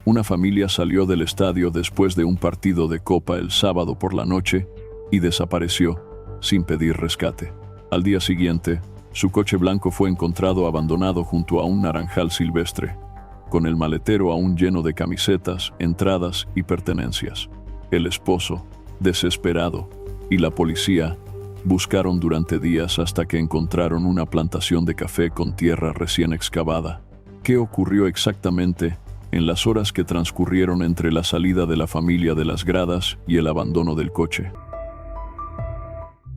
Una familia salió del estadio después de un partido de copa el sábado por la noche y desapareció sin pedir rescate. Al día siguiente, su coche blanco fue encontrado abandonado junto a un naranjal silvestre, con el maletero aún lleno de camisetas, entradas y pertenencias. El esposo, desesperado, y la policía buscaron durante días hasta que encontraron una plantación de café con tierra recién excavada. ¿Qué ocurrió exactamente en las horas que transcurrieron entre la salida de la familia de las gradas y el abandono del coche?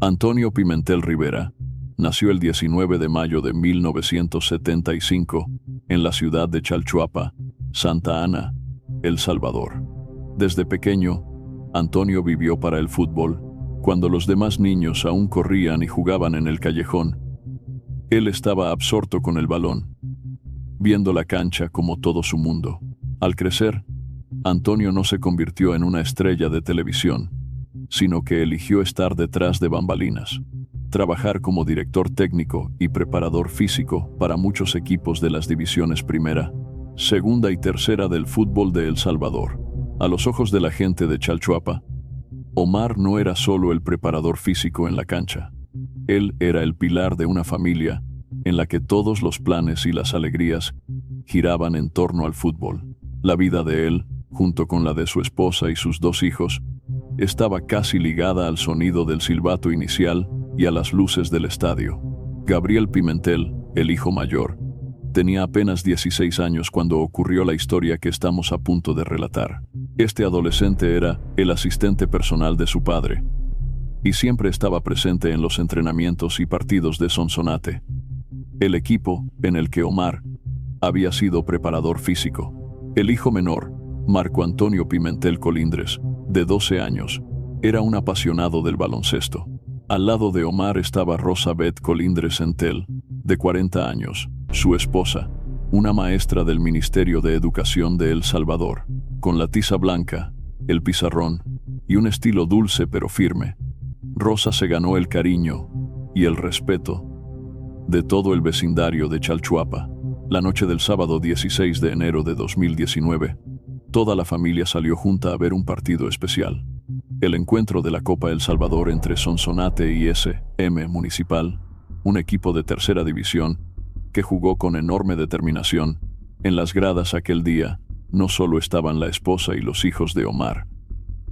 Antonio Pimentel Rivera nació el 19 de mayo de 1975 en la ciudad de Chalchuapa, Santa Ana, El Salvador. Desde pequeño, Antonio vivió para el fútbol. Cuando los demás niños aún corrían y jugaban en el callejón, él estaba absorto con el balón, viendo la cancha como todo su mundo. Al crecer, Antonio no se convirtió en una estrella de televisión, sino que eligió estar detrás de bambalinas, trabajar como director técnico y preparador físico para muchos equipos de las divisiones primera, segunda y tercera del fútbol de El Salvador. A los ojos de la gente de Chalchuapa, Omar no era solo el preparador físico en la cancha. Él era el pilar de una familia en la que todos los planes y las alegrías giraban en torno al fútbol. La vida de él, junto con la de su esposa y sus dos hijos, estaba casi ligada al sonido del silbato inicial y a las luces del estadio. Gabriel Pimentel, el hijo mayor, tenía apenas 16 años cuando ocurrió la historia que estamos a punto de relatar. Este adolescente era el asistente personal de su padre y siempre estaba presente en los entrenamientos y partidos de Sonsonate, el equipo en el que Omar había sido preparador físico. El hijo menor, Marco Antonio Pimentel Colindres, de 12 años, era un apasionado del baloncesto. Al lado de Omar estaba Rosa Beth Colindres Entel, de 40 años, su esposa, una maestra del Ministerio de Educación de El Salvador, con la tiza blanca, el pizarrón y un estilo dulce pero firme. Rosa se ganó el cariño y el respeto de todo el vecindario de Chalchuapa. La noche del sábado 16 de enero de 2019, toda la familia salió junta a ver un partido especial. El encuentro de la Copa El Salvador entre Sonsonate y SM Municipal, un equipo de tercera división que jugó con enorme determinación. En las gradas aquel día no solo estaban la esposa y los hijos de Omar,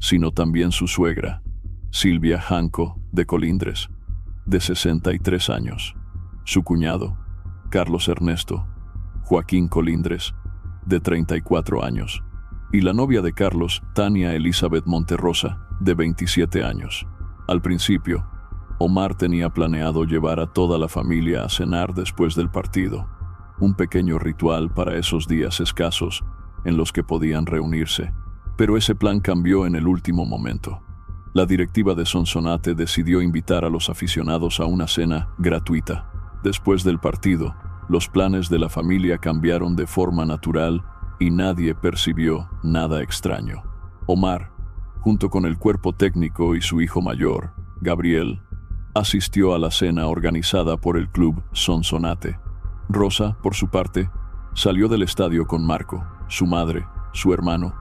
sino también su suegra, Silvia Janco de Colindres, de 63 años, su cuñado, Carlos Ernesto Joaquín Colindres, de 34 años, y la novia de Carlos, Tania Elizabeth Monterrosa, de 27 años. Al principio, Omar tenía planeado llevar a toda la familia a cenar después del partido, un pequeño ritual para esos días escasos en los que podían reunirse, pero ese plan cambió en el último momento. La directiva de Sonsonate decidió invitar a los aficionados a una cena gratuita. Después del partido, los planes de la familia cambiaron de forma natural y nadie percibió nada extraño. Omar, junto con el cuerpo técnico y su hijo mayor, Gabriel, asistió a la cena organizada por el club Sonsonate. Rosa, por su parte, salió del estadio con Marco, su madre, su hermano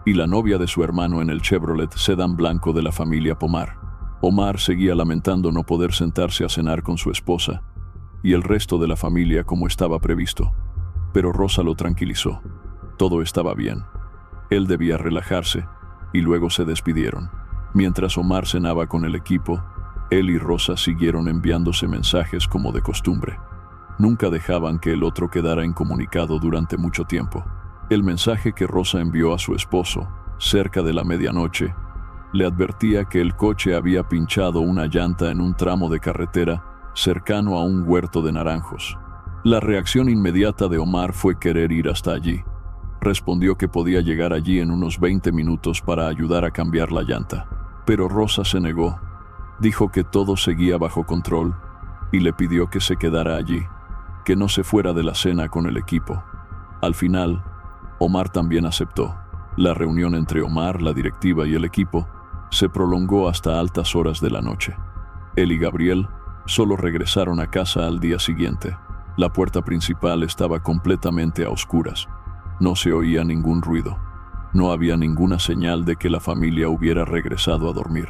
y la novia de su hermano en el Chevrolet sedán blanco de la familia Pomar. Omar seguía lamentando no poder sentarse a cenar con su esposa y el resto de la familia como estaba previsto, pero Rosa lo tranquilizó. Todo estaba bien. Él debía relajarse y luego se despidieron. Mientras Omar cenaba con el equipo, él y Rosa siguieron enviándose mensajes como de costumbre. Nunca dejaban que el otro quedara incomunicado durante mucho tiempo. El mensaje que Rosa envió a su esposo, cerca de la medianoche, le advertía que el coche había pinchado una llanta en un tramo de carretera cercano a un huerto de naranjos. La reacción inmediata de Omar fue querer ir hasta allí. Respondió que podía llegar allí en unos 20 minutos para ayudar a cambiar la llanta, pero Rosa se negó. Dijo que todo seguía bajo control y le pidió que se quedara allí, que no se fuera de la cena con el equipo. Al final, Omar también aceptó. La reunión entre Omar, la directiva y el equipo se prolongó hasta altas horas de la noche. Él y Gabriel solo regresaron a casa al día siguiente. La puerta principal estaba completamente a oscuras. No se oía ningún ruido. No había ninguna señal de que la familia hubiera regresado a dormir.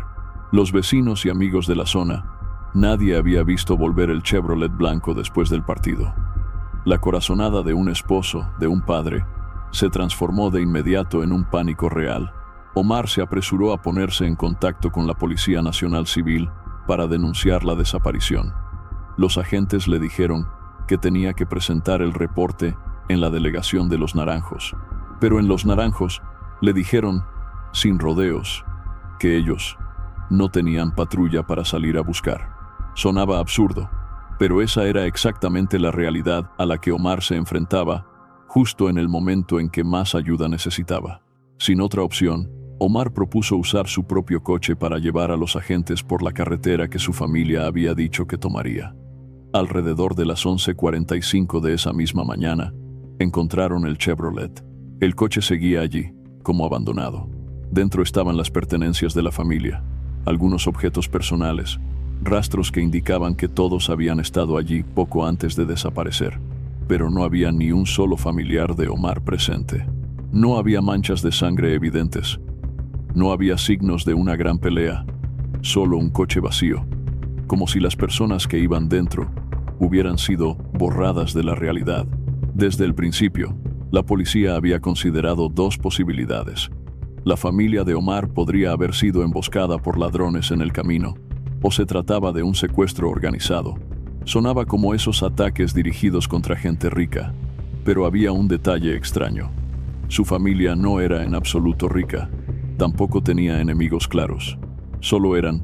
Los vecinos y amigos de la zona, nadie había visto volver el Chevrolet blanco después del partido. La corazonada de un esposo, de un padre, se transformó de inmediato en un pánico real. Omar se apresuró a ponerse en contacto con la Policía Nacional Civil para denunciar la desaparición. Los agentes le dijeron que tenía que presentar el reporte en la delegación de Los Naranjos. Pero en Los Naranjos le dijeron, sin rodeos, que ellos no tenían patrulla para salir a buscar. Sonaba absurdo, pero esa era exactamente la realidad a la que Omar se enfrentaba justo en el momento en que más ayuda necesitaba. Sin otra opción, Omar propuso usar su propio coche para llevar a los agentes por la carretera que su familia había dicho que tomaría. Alrededor de las 11:45 de esa misma mañana, encontraron el Chevrolet. El coche seguía allí, como abandonado. Dentro estaban las pertenencias de la familia, algunos objetos personales, rastros que indicaban que todos habían estado allí poco antes de desaparecer. Pero no había ni un solo familiar de Omar presente. No había manchas de sangre evidentes. No había signos de una gran pelea, solo un coche vacío, como si las personas que iban dentro hubieran sido borradas de la realidad. Desde el principio, la policía había considerado dos posibilidades. La familia de Omar podría haber sido emboscada por ladrones en el camino, o se trataba de un secuestro organizado. Sonaba como esos ataques dirigidos contra gente rica, pero había un detalle extraño. Su familia no era en absoluto rica, tampoco tenía enemigos claros. Solo eran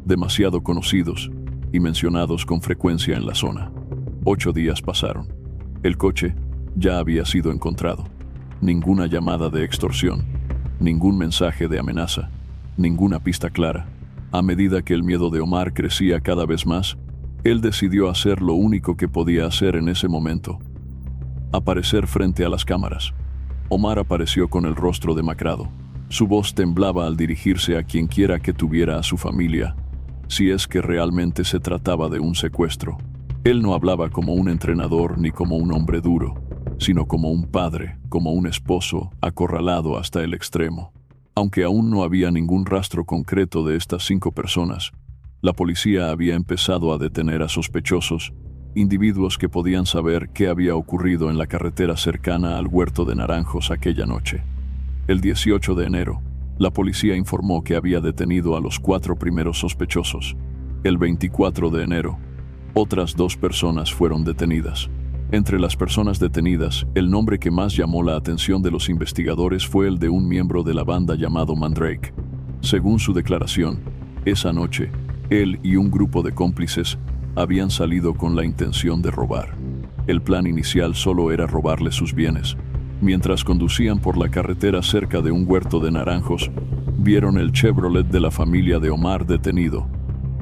demasiado conocidos y mencionados con frecuencia en la zona. 8 días pasaron. El coche ya había sido encontrado. Ninguna llamada de extorsión, ningún mensaje de amenaza, ninguna pista clara. A medida que el miedo de Omar crecía cada vez más, él decidió hacer lo único que podía hacer en ese momento: aparecer frente a las cámaras. Omar apareció con el rostro demacrado. Su voz temblaba al dirigirse a quien quiera que tuviera a su familia, si es que realmente se trataba de un secuestro. Él no hablaba como un entrenador ni como un hombre duro, sino como un padre, como un esposo acorralado hasta el extremo. Aunque aún no había ningún rastro concreto de estas 5 personas, la policía había empezado a detener a sospechosos, individuos que podían saber qué había ocurrido en la carretera cercana al Huerto de Naranjos aquella noche. El 18 de enero, la policía informó que había detenido a los 4 primeros sospechosos. El 24 de enero, otras 2 personas fueron detenidas. Entre las personas detenidas, el nombre que más llamó la atención de los investigadores fue el de un miembro de la banda llamado Mandrake. Según su declaración, esa noche, él y un grupo de cómplices habían salido con la intención de robar. El plan inicial solo era robarle sus bienes. Mientras conducían por la carretera cerca de un huerto de naranjos, vieron el Chevrolet de la familia de Omar detenido,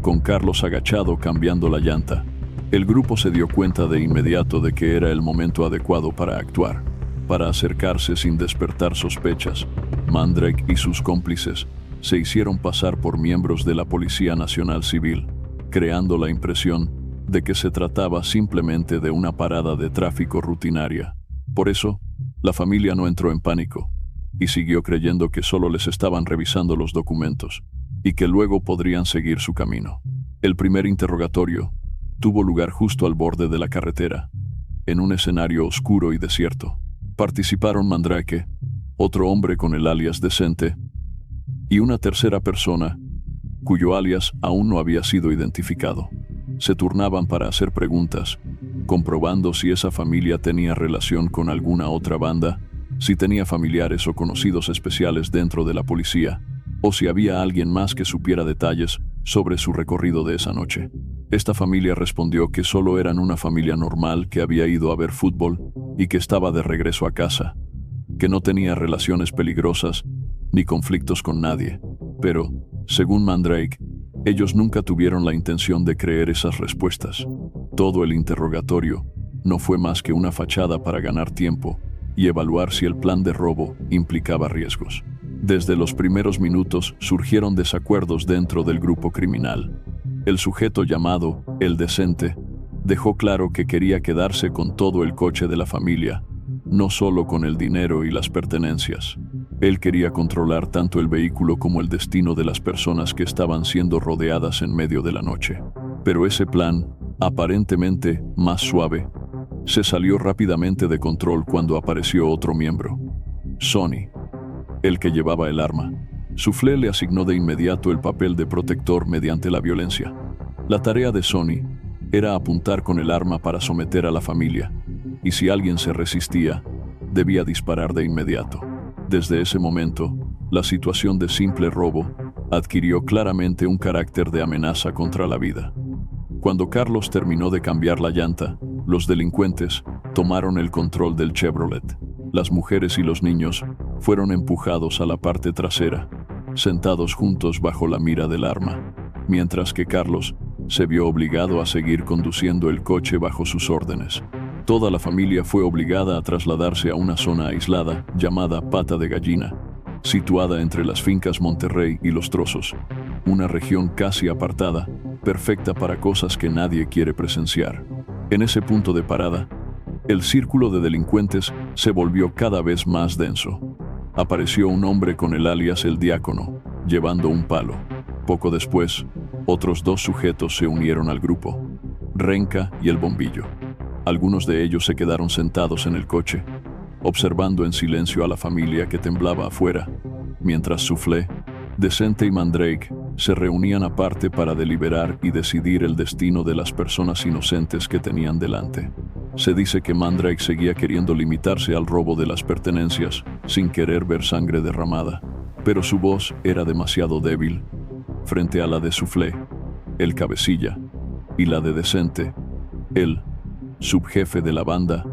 con Carlos agachado cambiando la llanta. El grupo se dio cuenta de inmediato de que era el momento adecuado para actuar. Para acercarse sin despertar sospechas, Mandrake y sus cómplices se hicieron pasar por miembros de la Policía Nacional Civil, creando la impresión de que se trataba simplemente de una parada de tráfico rutinaria. Por eso, la familia no entró en pánico y siguió creyendo que solo les estaban revisando los documentos y que luego podrían seguir su camino. El primer interrogatorio tuvo lugar justo al borde de la carretera, en un escenario oscuro y desierto. Participaron Mandrake, otro hombre con el alias Decente, y una tercera persona, cuyo alias aún no había sido identificado. Se turnaban para hacer preguntas, comprobando si esa familia tenía relación con alguna otra banda, si tenía familiares o conocidos especiales dentro de la policía, o si había alguien más que supiera detalles sobre su recorrido de esa noche. Esta familia respondió que solo eran una familia normal que había ido a ver fútbol y que estaba de regreso a casa, que no tenía relaciones peligrosas ni conflictos con nadie. Pero, según Mandrake, ellos nunca tuvieron la intención de creer esas respuestas. Todo el interrogatorio no fue más que una fachada para ganar tiempo y evaluar si el plan de robo implicaba riesgos. Desde los primeros minutos surgieron desacuerdos dentro del grupo criminal. El sujeto llamado El Decente dejó claro que quería quedarse con todo el coche de la familia, no solo con el dinero y las pertenencias. Él quería controlar tanto el vehículo como el destino de las personas que estaban siendo rodeadas en medio de la noche. Pero ese plan, aparentemente más suave, se salió rápidamente de control cuando apareció otro miembro, Sonny, el que llevaba el arma. Soufflé le asignó de inmediato el papel de protector mediante la violencia. La tarea de Sonny era apuntar con el arma para someter a la familia, y si alguien se resistía, debía disparar de inmediato. Desde ese momento, la situación de simple robo adquirió claramente un carácter de amenaza contra la vida. Cuando Carlos terminó de cambiar la llanta, los delincuentes tomaron el control del Chevrolet. Las mujeres y los niños fueron empujados a la parte trasera, sentados juntos bajo la mira del arma, mientras que Carlos se vio obligado a seguir conduciendo el coche bajo sus órdenes. Toda la familia fue obligada a trasladarse a una zona aislada llamada Pata de Gallina, situada entre las fincas Monterrey y Los Trozos, una región casi apartada, perfecta para cosas que nadie quiere presenciar. En ese punto de parada, el círculo de delincuentes se volvió cada vez más denso. Apareció un hombre con el alias El Diácono, llevando un palo. Poco después, otros dos sujetos se unieron al grupo, Renca y el Bombillo. Algunos de ellos se quedaron sentados en el coche, observando en silencio a la familia que temblaba afuera, mientras Soufflé, Decente y Mandrake se reunían aparte para deliberar y decidir el destino de las personas inocentes que tenían delante. Se dice que Mandrake seguía queriendo limitarse al robo de las pertenencias, sin querer ver sangre derramada, pero su voz era demasiado débil frente a la de Soufflé, el cabecilla, y la de Decente, el subjefe de la banda,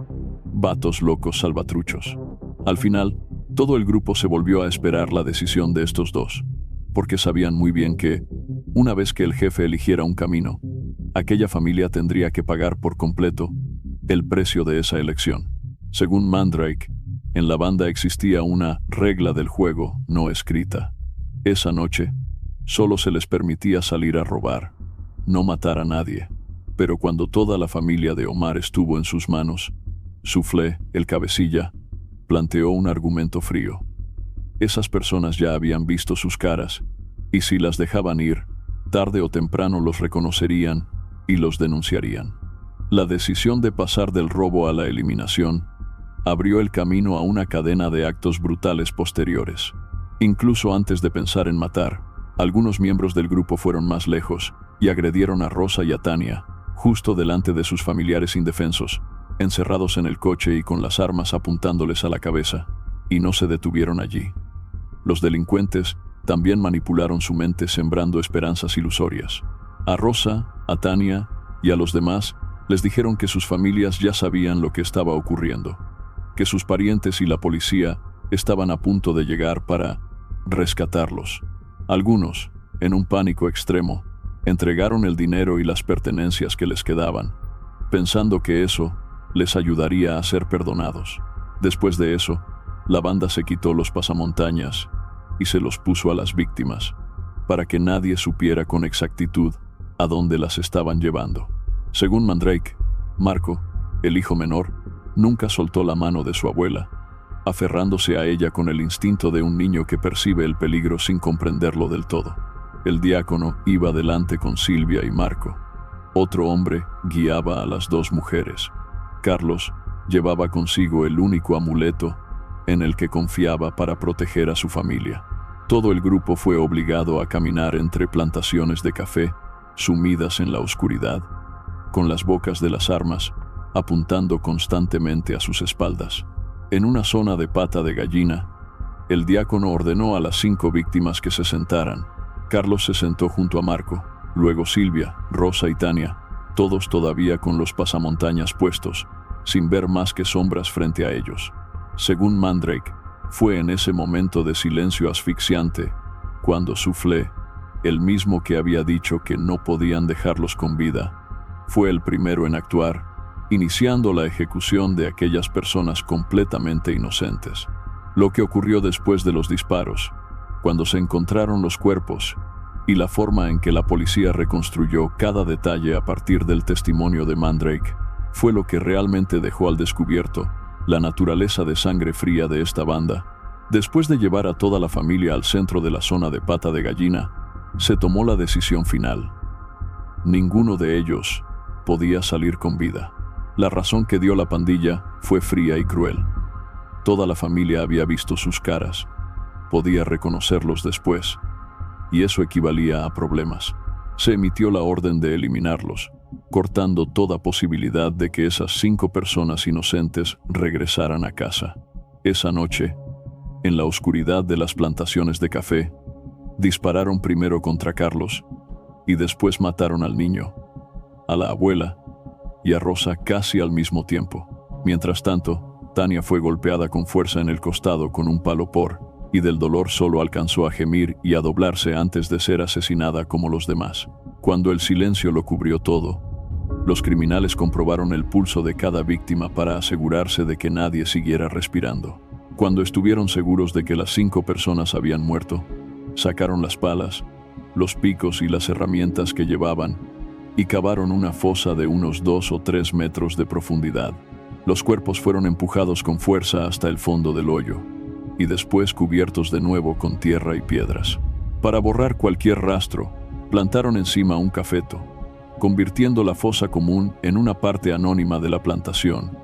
Vatos Locos Salvatruchos. Al final, todo el grupo se volvió a esperar la decisión de estos dos, porque sabían muy bien que, una vez que el jefe eligiera un camino, aquella familia tendría que pagar por completo el precio de esa elección. Según Mandrake, en la banda existía una regla del juego no escrita. Esa noche, solo se les permitía salir a robar, no matar a nadie. Pero cuando toda la familia de Omar estuvo en sus manos, Soufflé, el cabecilla, planteó un argumento frío. Esas personas ya habían visto sus caras, y si las dejaban ir, tarde o temprano los reconocerían y los denunciarían. La decisión de pasar del robo a la eliminación abrió el camino a una cadena de actos brutales posteriores. Incluso antes de pensar en matar, algunos miembros del grupo fueron más lejos y agredieron a Rosa y a Tania, justo delante de sus familiares indefensos, encerrados en el coche y con las armas apuntándoles a la cabeza, y no se detuvieron allí. Los delincuentes también manipularon su mente sembrando esperanzas ilusorias. A Rosa, a Tania y a los demás les dijeron que sus familias ya sabían lo que estaba ocurriendo, que sus parientes y la policía estaban a punto de llegar para rescatarlos. Algunos, en un pánico extremo, entregaron el dinero y las pertenencias que les quedaban, pensando que eso les ayudaría a ser perdonados. Después de eso, la banda se quitó los pasamontañas y se los puso a las víctimas, para que nadie supiera con exactitud a dónde las estaban llevando. Según Mandrake, Marco, el hijo menor, nunca soltó la mano de su abuela, aferrándose a ella con el instinto de un niño que percibe el peligro sin comprenderlo del todo. El diácono iba delante con Silvia y Marco. Otro hombre guiaba a las dos mujeres. Carlos llevaba consigo el único amuleto en el que confiaba para proteger a su familia. Todo el grupo fue obligado a caminar entre plantaciones de café, sumidas en la oscuridad, con las bocas de las armas apuntando constantemente a sus espaldas. En una zona de Pata de Gallina, el diácono ordenó a las 5 víctimas que se sentaran. Carlos se sentó junto a Marco, luego Silvia, Rosa y Tania, todos todavía con los pasamontañas puestos, sin ver más que sombras frente a ellos. Según Mandrake, fue en ese momento de silencio asfixiante cuando Soufflé, el mismo que había dicho que no podían dejarlos con vida, fue el primero en actuar, iniciando la ejecución de aquellas personas completamente inocentes. Lo que ocurrió después de los disparos, cuando se encontraron los cuerpos, y la forma en que la policía reconstruyó cada detalle a partir del testimonio de Mandrake, fue lo que realmente dejó al descubierto la naturaleza de sangre fría de esta banda, Después de llevar a toda la familia al centro de la zona de Pata de Gallina, se tomó la decisión final. Ninguno de ellos podía salir con vida. La razón que dio la pandilla fue fría y cruel. Toda la familia había visto sus caras, podía reconocerlos después, y eso equivalía a problemas. Se emitió la orden de eliminarlos, cortando toda posibilidad de que esas 5 personas inocentes regresaran a casa. Esa noche, en la oscuridad de las plantaciones de café, dispararon primero contra Carlos y después mataron al niño, a la abuela y a Rosa casi al mismo tiempo. Mientras tanto, Tania fue golpeada con fuerza en el costado con un palo y del dolor solo alcanzó a gemir y a doblarse antes de ser asesinada como los demás. Cuando el silencio lo cubrió todo, los criminales comprobaron el pulso de cada víctima para asegurarse de que nadie siguiera respirando. Cuando estuvieron seguros de que las 5 personas habían muerto, sacaron las palas, los picos y las herramientas que llevaban y cavaron una fosa de unos 2 o 3 metros de profundidad. Los cuerpos fueron empujados con fuerza hasta el fondo del hoyo y después cubiertos de nuevo con tierra y piedras. Para borrar cualquier rastro, plantaron encima un cafeto, convirtiendo la fosa común en una parte anónima de la plantación,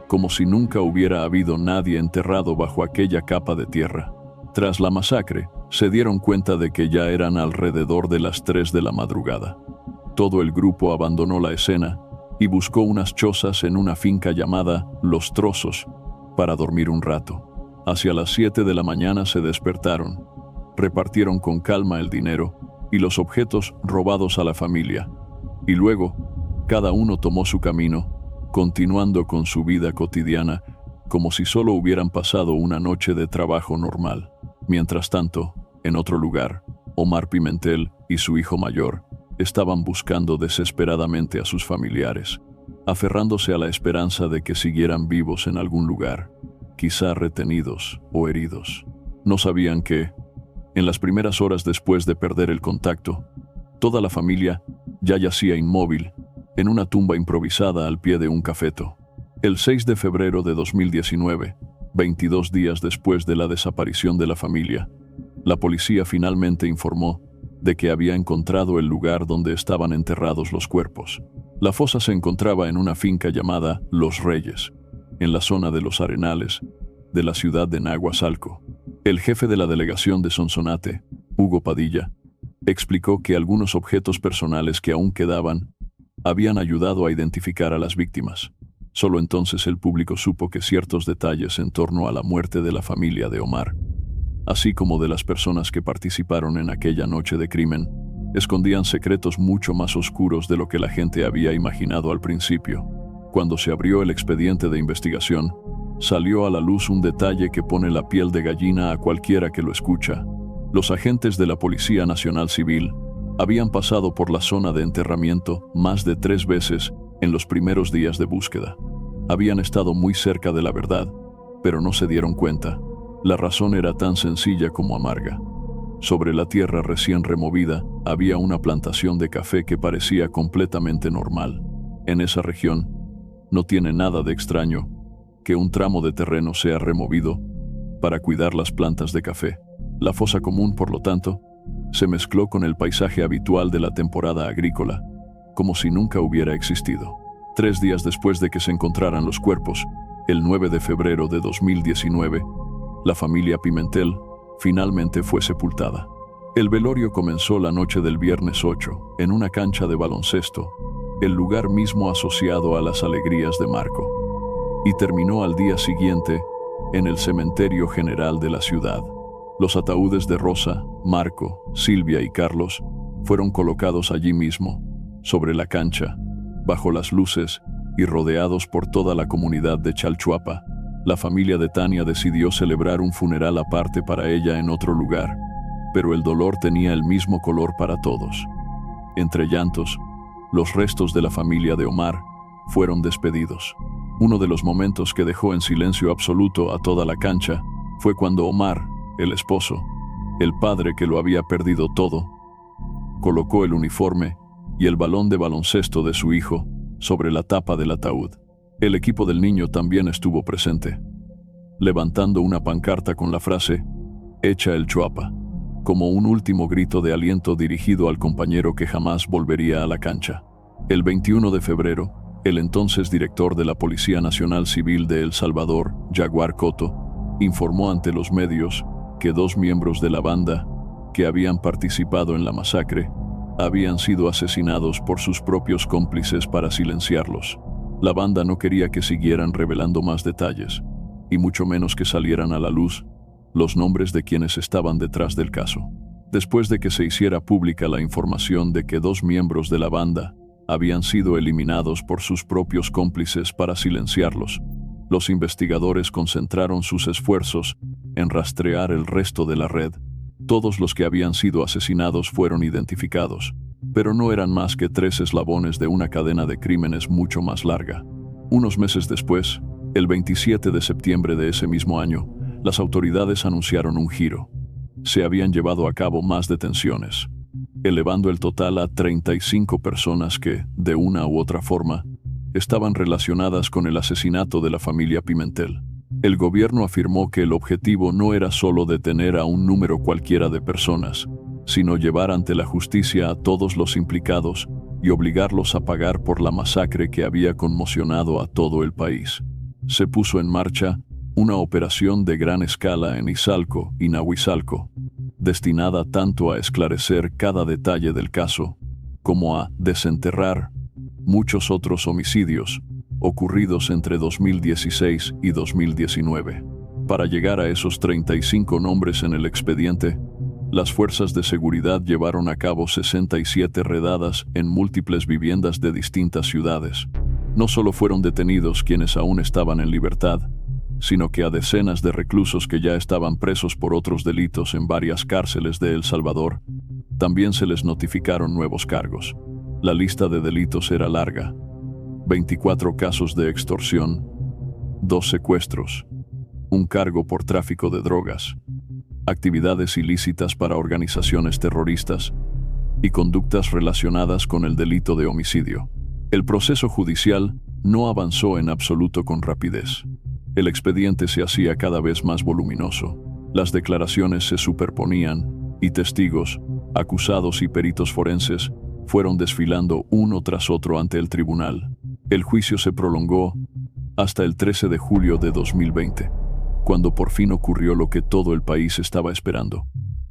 como si nunca hubiera habido nadie enterrado bajo aquella capa de tierra. Tras la masacre, se dieron cuenta de que ya eran alrededor de las 3 de la madrugada. Todo el grupo abandonó la escena y buscó unas chozas en una finca llamada Los Trozos para dormir un rato. Hacia las 7 de la mañana se despertaron, repartieron con calma el dinero y los objetos robados a la familia, y luego cada uno tomó su camino, continuando con su vida cotidiana como si solo hubieran pasado una noche de trabajo normal. Mientras tanto, en otro lugar, Omar Pimentel y su hijo mayor estaban buscando desesperadamente a sus familiares, aferrándose a la esperanza de que siguieran vivos en algún lugar, quizá retenidos o heridos. No sabían que, en las primeras horas después de perder el contacto, toda la familia ya yacía inmóvil en una tumba improvisada al pie de un cafeto. El 6 de febrero de 2019, 22 días después de la desaparición de la familia, la policía finalmente informó de que había encontrado el lugar donde estaban enterrados los cuerpos. La fosa se encontraba en una finca llamada Los Reyes, en la zona de Los Arenales, de la ciudad de Naguazalco. El jefe de la delegación de Sonsonate, Hugo Padilla, explicó que algunos objetos personales que aún quedaban habían ayudado a identificar a las víctimas. Solo entonces el público supo que ciertos detalles en torno a la muerte de la familia de Omar, así como de las personas que participaron en aquella noche de crimen, escondían secretos mucho más oscuros de lo que la gente había imaginado al principio. Cuando se abrió el expediente de investigación, salió a la luz un detalle que pone la piel de gallina a cualquiera que lo escucha. Los agentes de la Policía Nacional Civil habían pasado por la zona de enterramiento más de 3 veces en los primeros días de búsqueda. Habían estado muy cerca de la verdad, pero no se dieron cuenta. La razón era tan sencilla como amarga. Sobre la tierra recién removida había una plantación de café que parecía completamente normal. En esa región no tiene nada de extraño que un tramo de terreno sea removido para cuidar las plantas de café. La fosa común, por lo tanto, se mezcló con el paisaje habitual de la temporada agrícola, como si nunca hubiera existido. 3 días después de que se encontraran los cuerpos, el 9 de febrero de 2019, la familia Pimentel finalmente fue sepultada. El velorio comenzó la noche del viernes 8, en una cancha de baloncesto, el lugar mismo asociado a las alegrías de Marco, y terminó al día siguiente en el cementerio general de la ciudad. Los ataúdes de Rosa, Marco, Silvia y Carlos fueron colocados allí mismo, sobre la cancha, bajo las luces y rodeados por toda la comunidad de Chalchuapa. La familia de Tania decidió celebrar un funeral aparte para ella en otro lugar, pero el dolor tenía el mismo color para todos. Entre llantos, los restos de la familia de Omar fueron despedidos. Uno de los momentos que dejó en silencio absoluto a toda la cancha fue cuando Omar, el esposo, el padre que lo había perdido todo, colocó el uniforme y el balón de baloncesto de su hijo sobre la tapa del ataúd. El equipo del niño también estuvo presente. levantando una pancarta con la frase «Echa el Chuapa», como un último grito de aliento dirigido al compañero que jamás volvería a la cancha. El 21 de febrero, el entonces director de la Policía Nacional Civil de El Salvador, Jaguar Cotto, informó ante los medios que 2 miembros de la banda que habían participado en la masacre habían sido asesinados por sus propios cómplices para silenciarlos. La banda no quería que siguieran revelando más detalles, y mucho menos que salieran a la luz los nombres de quienes estaban detrás del caso. Después de que se hiciera pública la información de que 2 miembros de la banda habían sido eliminados por sus propios cómplices para silenciarlos, los investigadores concentraron sus esfuerzos en rastrear el resto de la red. Todos los que habían sido asesinados fueron identificados, pero no eran más que 3 eslabones de una cadena de crímenes mucho más larga. Unos meses después, el 27 de septiembre de ese mismo año, las autoridades anunciaron un giro. Se habían llevado a cabo más detenciones, elevando el total a 35 personas que, de una u otra forma, estaban relacionadas con el asesinato de la familia Pimentel. El gobierno afirmó que el objetivo no era solo detener a un número cualquiera de personas, sino llevar ante la justicia a todos los implicados y obligarlos a pagar por la masacre que había conmocionado a todo el país. Se puso en marcha una operación de gran escala en Izalco y Nahuizalco, destinada tanto a esclarecer cada detalle del caso, como a desenterrar muchos otros homicidios ocurridos entre 2016 y 2019. Para llegar a esos 35 nombres en el expediente, las fuerzas de seguridad llevaron a cabo 67 redadas en múltiples viviendas de distintas ciudades. No solo fueron detenidos quienes aún estaban en libertad, sino que a decenas de reclusos que ya estaban presos por otros delitos en varias cárceles de El Salvador, también se les notificaron nuevos cargos. La lista de delitos era larga: 24 casos de extorsión, 2 secuestros, un cargo por tráfico de drogas, actividades ilícitas para organizaciones terroristas y conductas relacionadas con el delito de homicidio. El proceso judicial no avanzó en absoluto con rapidez. El expediente se hacía cada vez más voluminoso. Las declaraciones se superponían y testigos, acusados y peritos forenses fueron desfilando uno tras otro ante el tribunal. El juicio se prolongó hasta el 13 de julio de 2020, cuando por fin ocurrió lo que todo el país estaba esperando: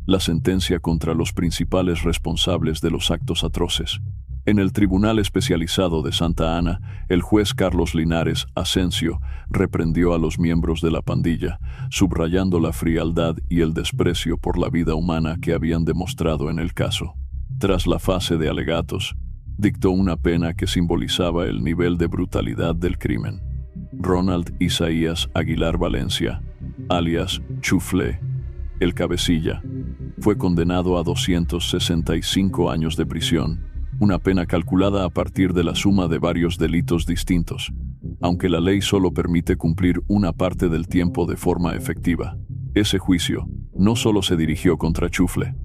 la sentencia contra los principales responsables de los actos atroces. En el Tribunal Especializado de Santa Ana, el juez Carlos Linares Asensio reprendió a los miembros de la pandilla, subrayando la frialdad y el desprecio por la vida humana que habían demostrado en el caso. Tras la fase de alegatos, dictó una pena que simbolizaba el nivel de brutalidad del crimen. Ronald Isaías Aguilar Valencia, alias Chuflé, el cabecilla, fue condenado a 265 años de prisión, una pena calculada a partir de la suma de varios delitos distintos, aunque la ley solo permite cumplir una parte del tiempo de forma efectiva. Ese juicio no solo se dirigió contra Chuflé.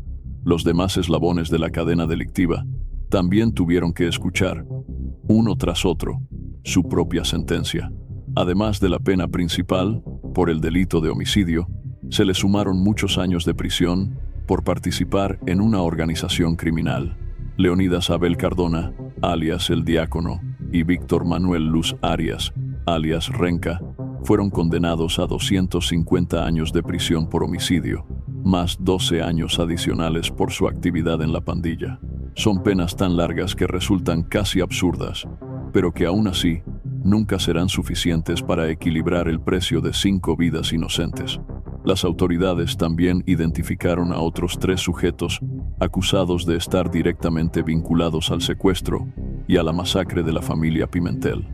Los demás eslabones de la cadena delictiva también tuvieron que escuchar, uno tras otro, su propia sentencia. Además de la pena principal, por el delito de homicidio, se le sumaron muchos años de prisión por participar en una organización criminal. Leonidas Abel Cardona, alias El Diácono, y Víctor Manuel Luz Arias, alias Renca, fueron condenados a 250 años de prisión por homicidio, más 12 años adicionales por su actividad en la pandilla. Son penas tan largas que resultan casi absurdas, pero que aún así nunca serán suficientes para equilibrar el precio de 5 vidas inocentes. Las autoridades también identificaron a otros 3 sujetos acusados de estar directamente vinculados al secuestro y a la masacre de la familia Pimentel: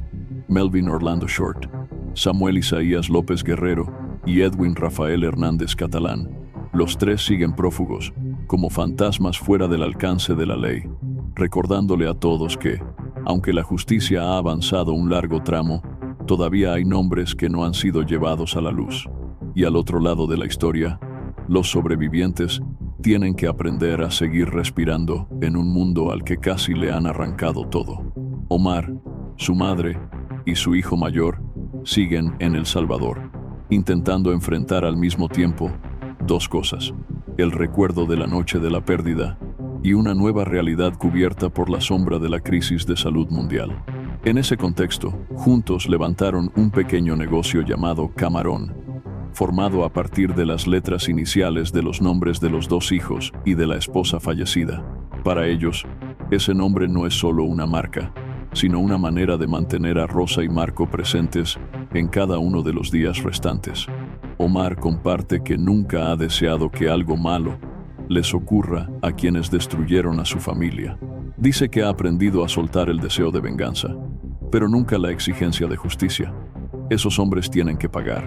Melvin Orlando Short, Samuel Isaías López Guerrero y Edwin Rafael Hernández Catalán. Los 3 siguen prófugos, como fantasmas fuera del alcance de la ley, recordándole a todos que, aunque la justicia ha avanzado un largo tramo, todavía hay nombres que no han sido llevados a la luz. Y al otro lado de la historia, los sobrevivientes tienen que aprender a seguir respirando en un mundo al que casi le han arrancado todo. Omar, su madre y su hijo mayor siguen en El Salvador. intentando enfrentar al mismo tiempo dos cosas: el recuerdo de la noche de la pérdida y una nueva realidad cubierta por la sombra de la crisis de salud mundial. En ese contexto, juntos levantaron un pequeño negocio llamado Camarón, formado a partir de las letras iniciales de los nombres de los dos hijos y de la esposa fallecida. Para ellos, ese nombre no es solo una marca, sino una manera de mantener a Rosa y Marco presentes en cada uno de los días restantes. Omar comparte que nunca ha deseado que algo malo les ocurra a quienes destruyeron a su familia. Dice que ha aprendido a soltar el deseo de venganza, pero nunca la exigencia de justicia. Esos hombres tienen que pagar,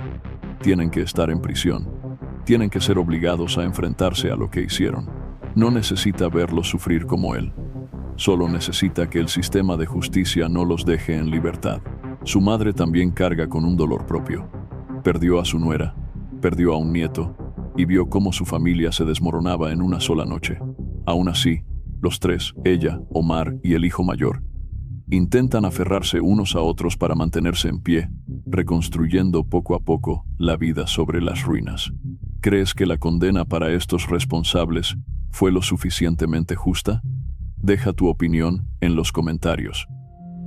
tienen que estar en prisión, tienen que ser obligados a enfrentarse a lo que hicieron. No necesita verlos sufrir como él, solo necesita que el sistema de justicia no los deje en libertad. Su madre también carga con un dolor propio. Perdió a su nuera, perdió a un nieto, y vio cómo su familia se desmoronaba en una sola noche. Aún así, los tres, ella, Omar y el hijo mayor, intentan aferrarse unos a otros para mantenerse en pie, reconstruyendo poco a poco la vida sobre las ruinas. ¿Crees que la condena para estos responsables fue lo suficientemente justa? Deja tu opinión en los comentarios.